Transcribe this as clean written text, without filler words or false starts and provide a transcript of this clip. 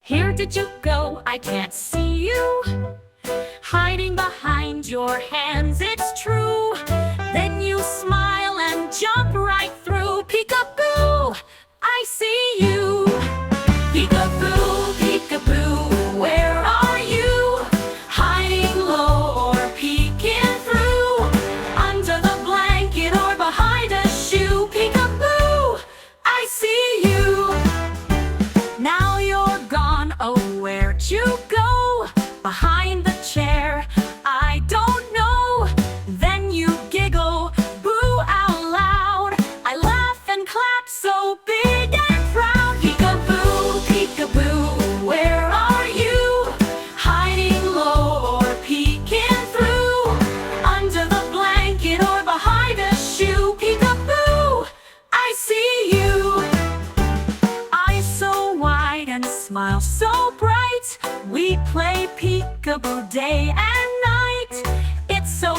Where did you go? I can't see you. Hiding behind your hands, it's true. Then you smile and jump right through. Peekaboo, I see you. Peekaboo, peekaboo, where are you? Hiding low or peeking through? Under the blanket or behind a shoe? Peekaboo, I see you. Now you're gone, oh, where'd you go? Behind the chair, I don't know. Then you giggle, boo out loud. I laugh and clap so big and proud. Peekaboo, peekaboo, where are you? Hiding low or peeking through? Under the blanket or behind a shoe? Peekaboo, I see you. Eyes so wide and smile so bright. We play peekaboo day and night. It's so